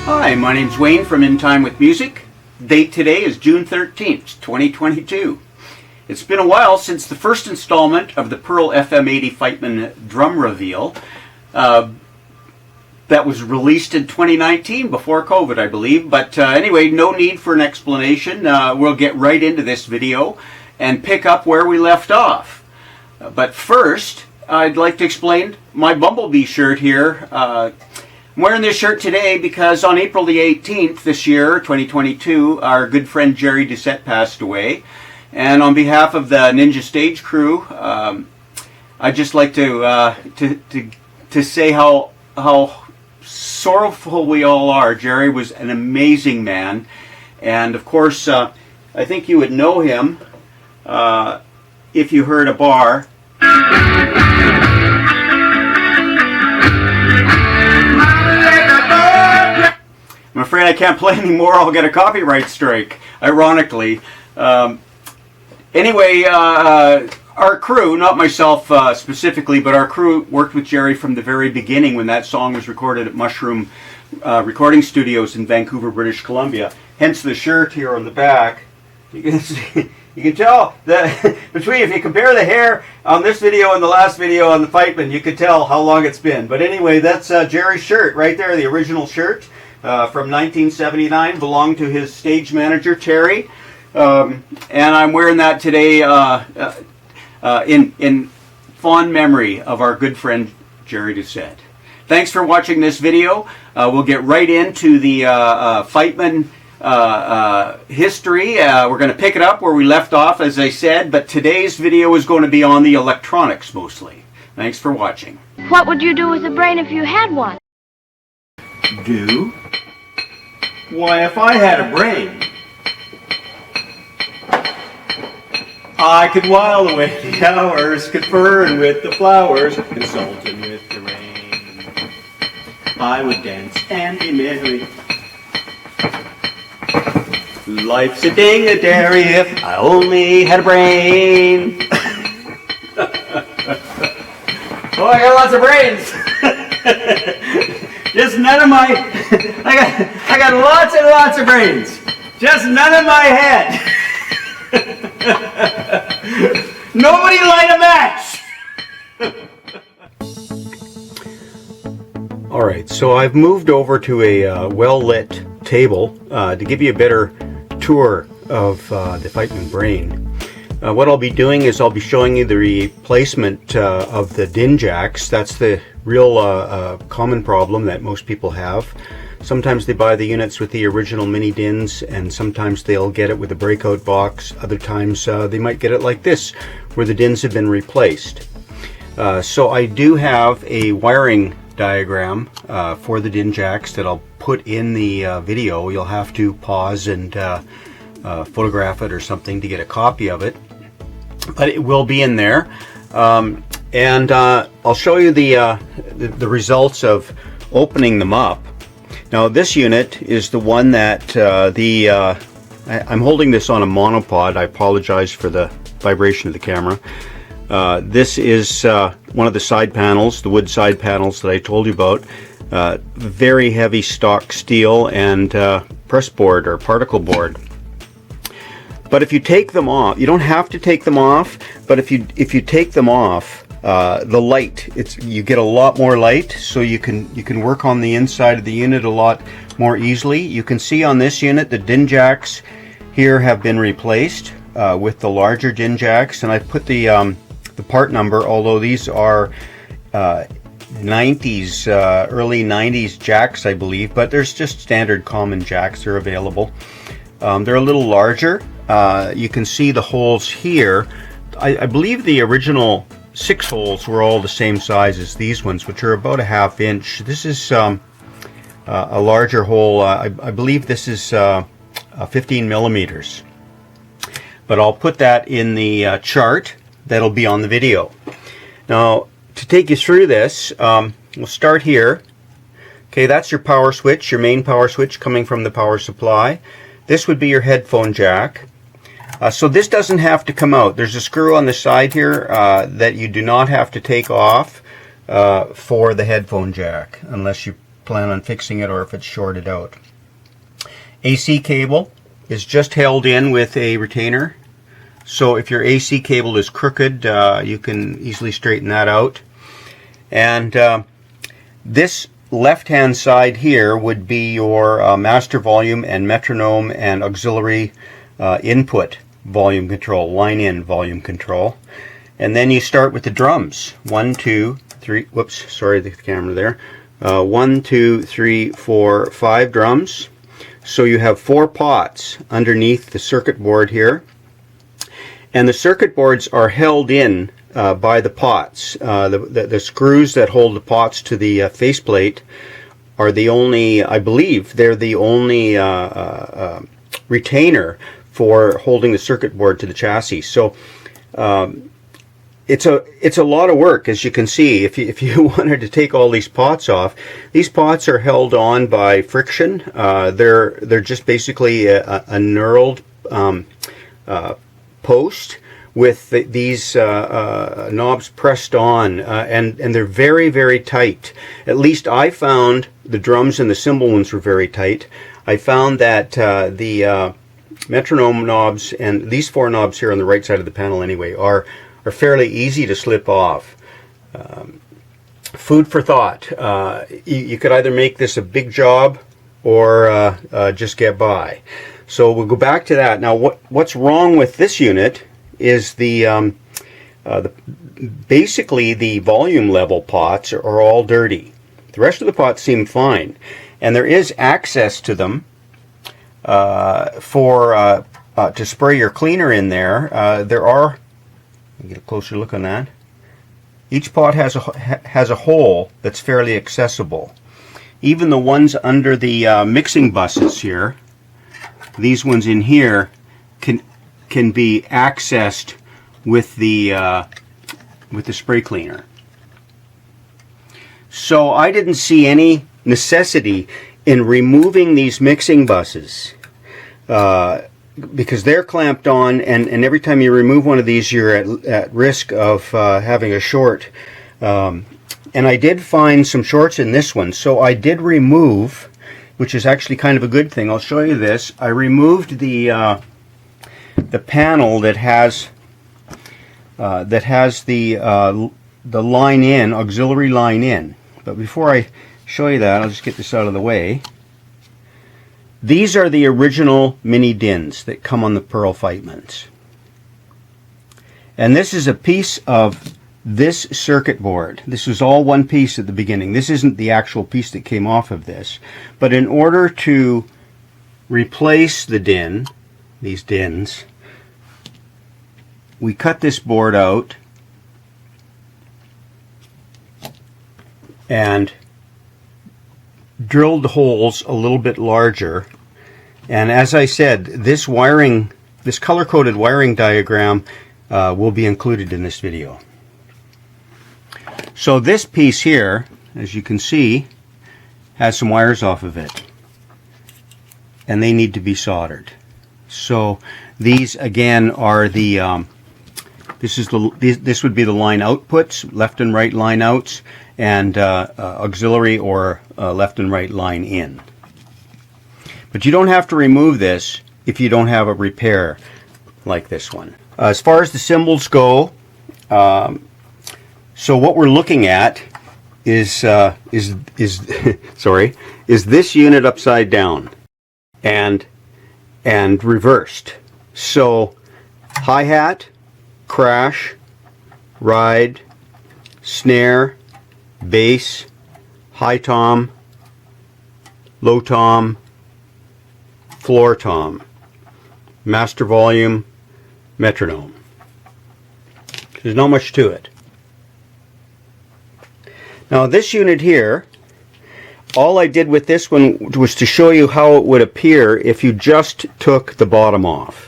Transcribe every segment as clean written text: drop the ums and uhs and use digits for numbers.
Hi, my name's Wayne from In Time with Music. Date today is June 13th, 2022. It's been a while since the first installment of the Pearl FM80 FIGHTMAN drum reveal that was released in 2019 before COVID, I believe. But anyway, no need for an explanation. We'll get right into this video and pick up where we left off. But first, I'd like to explain my Bumblebee shirt here. I'm wearing this shirt today because on April the 18th this year, 2022, our good friend Jerry Doucette passed away. And on behalf of the Ninja Stage crew, I'd just like to say how sorrowful we all are. Jerry was an amazing man, and of course, I think you would know him if you heard a bar. I'm afraid I can't play anymore. I'll get a copyright strike, ironically. Anyway, our crew, not myself specifically, but our crew worked with Jerry from the very beginning when that song was recorded at Mushroom Recording Studios in Vancouver, British Columbia. Hence the shirt here on the back. You can see, you can tell that between, if you compare the hair on this video and the last video on the FIGHTMAN, you can tell how long it's been. But anyway, that's Jerry's shirt right there, the original shirt from 1979, belonged to his stage manager, Terry. And I'm wearing that today in fond memory of our good friend Jerry Doucette. Thanks for watching this video. We'll get right into the FIGHTMAN history. We're going to pick it up where we left off, as I said, but today's video is going to be on the electronics mostly. Thanks for watching. What would you do with a brain if you had one? Do? Why, if I had a brain, I could while away the hours, conferring with the flowers, consulting with the rain. I would dance and be merry. Life's a ding-a-dairy if I only had a brain. Oh, I got lots of brains. Just none of my. I got lots and lots of brains. Just none of my head. Nobody light a match! Alright, so I've moved over to a well-lit table to give you a better tour of the FIGHTMAN brain. What I'll be doing is I'll be showing you the replacement of the DIN jacks. That's the real common problem that most people have. Sometimes they buy the units with the original mini DINs, and sometimes they'll get it with a breakout box. Other times they might get it like this, where the DINs have been replaced. So I do have a wiring diagram for the DIN jacks that I'll put in the video. You'll have to pause and photograph it or something to get a copy of it, but it will be in there. And I'll show you the results of opening them up. Now this unit is the one that I'm holding this on a monopod. I apologize for the vibration of the camera. This is one of the side panels, the wood side panels that I told you about. Very heavy stock steel and press board or particle board. But if you take them off, you don't have to take them off, but if you take them off, the light, you get a lot more light, so you can work on the inside of the unit a lot more easily. You can see on this unit the DIN jacks here have been replaced with the larger DIN jacks, and I put the part number, although these are 90s, early 90s jacks, I believe, but there's just standard common jacks that are available. They're a little larger. You can see the holes here. I believe the original 6 holes were all the same size as these ones, which are about a ½ inch. This is a larger hole. I believe this is 15 millimeters. But I'll put that in the chart that'll be on the video. Now, to take you through this, we'll start here. Okay, that's your power switch, your main power switch coming from the power supply. This would be your headphone jack. So this doesn't have to come out. There's a screw on the side here that you do not have to take off for the headphone jack, unless you plan on fixing it or if it's shorted out. AC cable is just held in with a retainer. So if your AC cable is crooked, you can easily straighten that out. And this left-hand side here would be your master volume and metronome and auxiliary input volume control, line in volume control. And then you start with the drums. 1, 2, 3, whoops, sorry, the camera there. 1, 2, 3, 4, 5 drums. So you have 4 pots underneath the circuit board here. And the circuit boards are held in by the pots. The screws that hold the pots to the faceplate are the only, I believe, they're the only retainer for holding the circuit board to the chassis. So it's a lot of work, as you can see. If you wanted to take all these pots off, these pots are held on by friction. They're just basically a knurled post with these knobs pressed on, and they're very, very tight. At least I found the drums and the cymbal ones were very tight. I found that the metronome knobs, and these 4 knobs here on the right side of the panel anyway, are fairly easy to slip off. Food for thought. You could either make this a big job or just get by. So we'll go back to that. Now what's wrong with this unit is basically the volume level pots are all dirty. The rest of the pots seem fine, and there is access to them to spray your cleaner in there. There are, get a closer look on that. Each pot has a hole that's fairly accessible. Even the ones under the mixing buses here, these ones in here, can be accessed with the spray cleaner. So I didn't see any necessity in removing these mixing buses because they're clamped on, and every time you remove one of these, you're at risk of having a short. And I did find some shorts in this one, so I did remove, which is actually kind of a good thing. I'll show you this. I removed the panel that has the line in, auxiliary line in. But before I show you that, I'll just get this out of the way. These are the original mini DINs that come on the Pearl FIGHTMANs. And this is a piece of this circuit board. This was all one piece at the beginning. This isn't the actual piece that came off of this. But in order to replace the DIN, these DINs, we cut this board out and drilled the holes a little bit larger. And as I said, this wiring, this color-coded wiring diagram will be included in this video. So this piece here, as you can see, has some wires off of it, and they need to be soldered. So these again are the this would be the line outputs, left and right line outs, and auxiliary or left and right line in. But you don't have to remove this if you don't have a repair like this one. As far as the cymbals go, so what we're looking at is sorry, is this unit upside down and reversed. So hi-hat, crash, ride, snare, bass, high tom, low tom, floor tom, master volume, metronome. There's not much to it. Now this unit here, all I did with this one was to show you how it would appear if you just took the bottom off.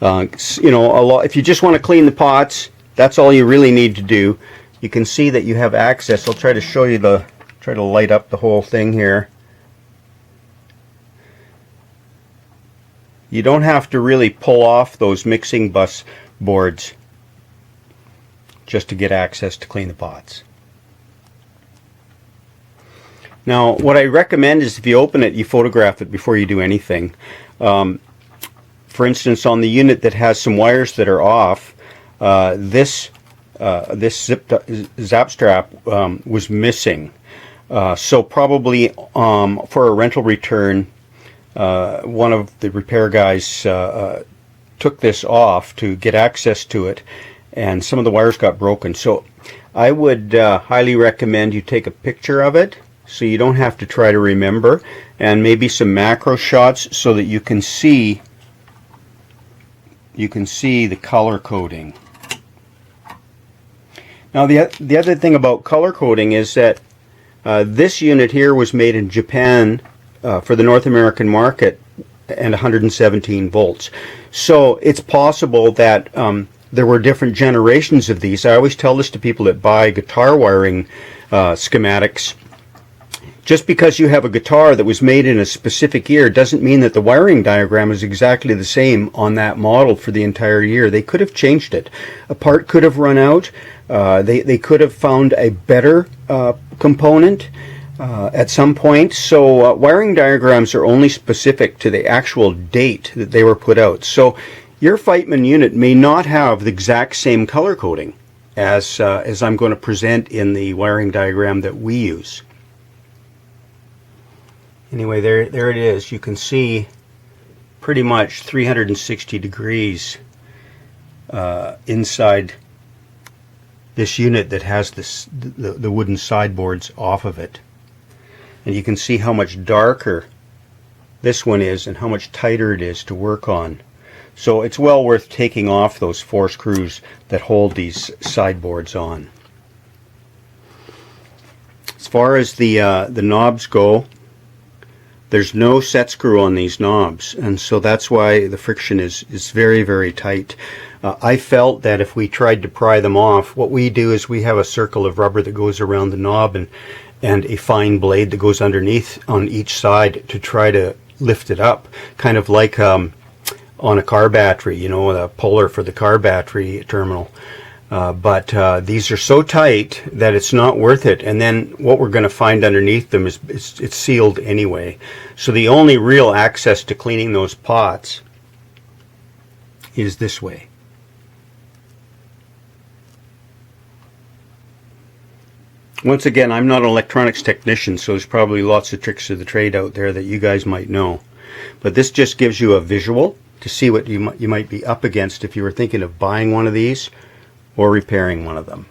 You know, if you just want to clean the pots, that's all you really need to do. You can see that you have access. I'll try to show you try to light up the whole thing here. You don't have to really pull off those mixing bus boards just to get access to clean the pots. Now, what I recommend is if you open it, you photograph it before you do anything. For instance, on the unit that has some wires that are off, this zap strap was missing. So probably for a rental return, one of the repair guys took this off to get access to it, and some of the wires got broken. So I would highly recommend you take a picture of it so you don't have to try to remember, and maybe some macro shots so that you can see the color coding. Now the other thing about color coding is that this unit here was made in Japan for the North American market and 117 volts. So it's possible that there were different generations of these. I always tell this to people that buy guitar wiring schematics. Just because you have a guitar that was made in a specific year doesn't mean that the wiring diagram is exactly the same on that model for the entire year. They could have changed it. A part could have run out. They could have found a better component at some point. So wiring diagrams are only specific to the actual date that they were put out. So your FIGHTMAN unit may not have the exact same color coding as I'm going to present in the wiring diagram that we use. Anyway, there it is. You can see pretty much 360 degrees inside this unit that has the wooden sideboards off of it. And you can see how much darker this one is and how much tighter it is to work on. So it's well worth taking off those 4 screws that hold these sideboards on. As far as the knobs go, there's no set screw on these knobs, and so that's why the friction is very, very tight. I felt that if we tried to pry them off, what we do is we have a circle of rubber that goes around the knob and a fine blade that goes underneath on each side to try to lift it up, kind of like on a car battery, you know, a puller for the car battery terminal. But these are so tight that it's not worth it, and then what we're going to find underneath them is it's sealed anyway. So the only real access to cleaning those pots is this way. Once again, I'm not an electronics technician, so there's probably lots of tricks of the trade out there that you guys might know. But this just gives you a visual to see what you might be up against if you were thinking of buying one of these or repairing one of them.